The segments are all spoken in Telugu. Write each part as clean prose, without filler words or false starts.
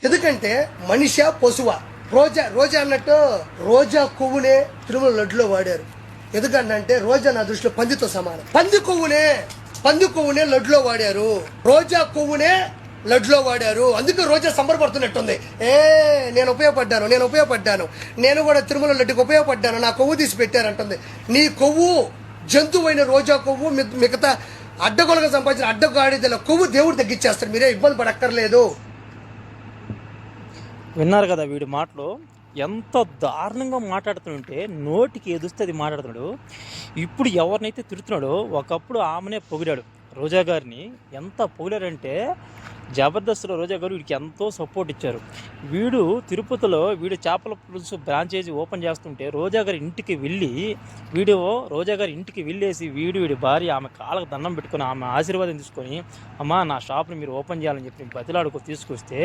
ఎందుకంటే మనిషా పశువా? రోజా రోజా అన్నట్టు రోజా కొవ్వునే తిరుమల లడ్డులో వాడారు. ఎందుకంటే రోజా నా దృష్టిలో పందితో సమానం. పంది కొవ్వునే లడ్డులో వాడారు, రోజా కొవ్వునే లడ్డులో వాడారు. అందుకే రోజా సంబరపడుతున్నట్టుంది. నేను ఉపయోగపడ్డాను, నేను కూడా తిరుమల లడ్డుకి ఉపయోగపడ్డాను, నా కొవ్వు తీసి పెట్టారంటుంది. నీ కొవ్వు జంతువైన రోజా కొవ్వు మిగతా అడ్డగోలుగా సంపాదించిన అడ్డగాడిదల కొవ్వు దేవుడు తగ్గించేస్తాడు. మీరే ఇబ్బంది పడక్కర్లేదు. విన్నారు కదా వీడి మాటలు, ఎంత దారుణంగా మాట్లాడుతుంటే నోటికి ఎదుస్తే అది మాట్లాడుతున్నాడు. ఇప్పుడు ఎవరినైతే తిడుతున్నాడో ఒకప్పుడు ఆమెనే పొగిడాడు. రోజా గారిని ఎంత పొగిడారంటే జబర్దస్త్లో రోజా గారు వీడికి ఎంతో సపోర్ట్ ఇచ్చారు. వీడు తిరుపతిలో చేపల పులుసు బ్రాంచైజీ ఓపెన్ చేస్తుంటే రోజా గారి ఇంటికి వెళ్ళేసి వీడి భార్య ఆమె కాళ్ళకు దండం పెట్టుకొని ఆమె ఆశీర్వాదం తీసుకొని, అమ్మా నా షాప్ని మీరు ఓపెన్ చేయాలని చెప్పి బతిలాడుకు తీసుకొస్తే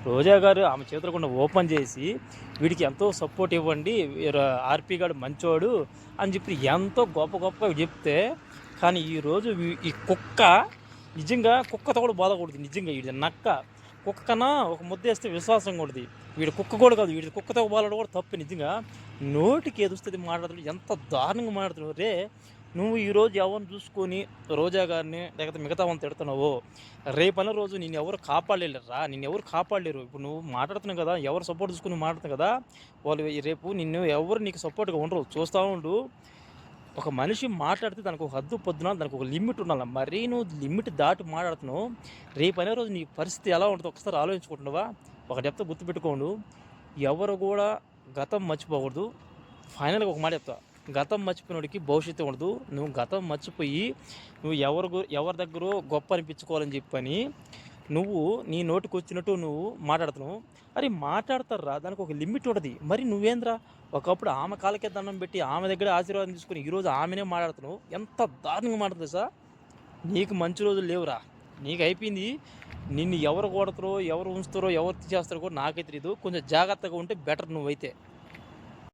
రోజా గారు ఆమె చేతుల గుండా ఓపెన్ చేసి వీడికి ఎంతో సపోర్ట్ ఇవ్వండి, ఆర్పీ గారు మంచోడు అని చెప్పి ఎంతో గొప్పగా చెప్తే, కానీ ఈరోజు ఈ కుక్క నిజంగా కుక్కతో కూడా బాధకూడదు. నిజంగా వీడి నక్క కుక్క కన్నా ఒక ముద్ద వేస్తే విశ్వాసం కూడదు. వీడి కుక్క కూడా కాదు, వీడి కుక్కతో బాధలు కూడా తప్పు. నిజంగా నోటికి ఎదుస్తుంది మాట్లాడుతున్నాడు, ఎంత దారుణంగా మాట్లాడుతున్నావు రే. నువ్వు ఈరోజు ఎవరిని చూసుకొని రోజా గారిని లేకపోతే మిగతా వాళ్ళని తిడుతున్నావో, రేపన్న రోజు నిన్ను ఎవరు కాపాడలేరురా, ఎవరు కాపాడలేరు. ఇప్పుడు నువ్వు మాట్లాడుతున్నావు కదా, ఎవరు సపోర్ట్ తీసుకుని మాట్లాడుతున్నావు కదా, వాళ్ళు రేపు ఎవరు నీకు సపోర్ట్గా ఉండరు. చూస్తూ ఉండు. ఒక మనిషి మాట్లాడితే దానికి ఒక హద్దు పొద్దున, దానికి ఒక లిమిట్ ఉండాలి. మరీ నువ్వు లిమిట్ దాటి మాట్లాడుతున్నావు, రేపు అనే రోజు నీ పరిస్థితి ఎలా ఉంటుందో ఒకసారి ఆలోచించుకుంటున్నావా? ఒక చెప్తా గుర్తుపెట్టుకోండు, ఎవరు కూడా గతం మర్చిపోకూడదు. ఫైనల్గా ఒక మాట చెప్తా, గతం మర్చిపోయినోడికి భవిష్యత్తు ఉండదు. నువ్వు గతం మర్చిపోయి నువ్వు ఎవరి దగ్గర గొప్ప అనిపించుకోవాలని చెప్పని నువ్వు నీ నోటికి వచ్చినట్టు నువ్వు మాట్లాడుతున్నావు. అరే మాట్లాడతారా, దానికి ఒక లిమిట్ ఉంటుంది. మరి నువ్వేంద్రా ఒకప్పుడు ఆమె కాళ్ళకే దండం పెట్టి ఆమె దగ్గర ఆశీర్వాదం తీసుకుని ఈరోజు ఆమెనే మాట్లాడుతున్నావు. ఎంత దారుణంగా మాట్లాడుతుంది సార్. నీకు మంచి రోజులు లేవురా, నీకు అయిపోయింది. నిన్ను ఎవరు కొడతారో, ఎవరు ఉంచుతారో, ఎవరు తీసేస్తారో కూడా నాకే తెలియదు. కొంచెం జాగ్రత్తగా ఉంటే బెటర్ నువ్వైతే.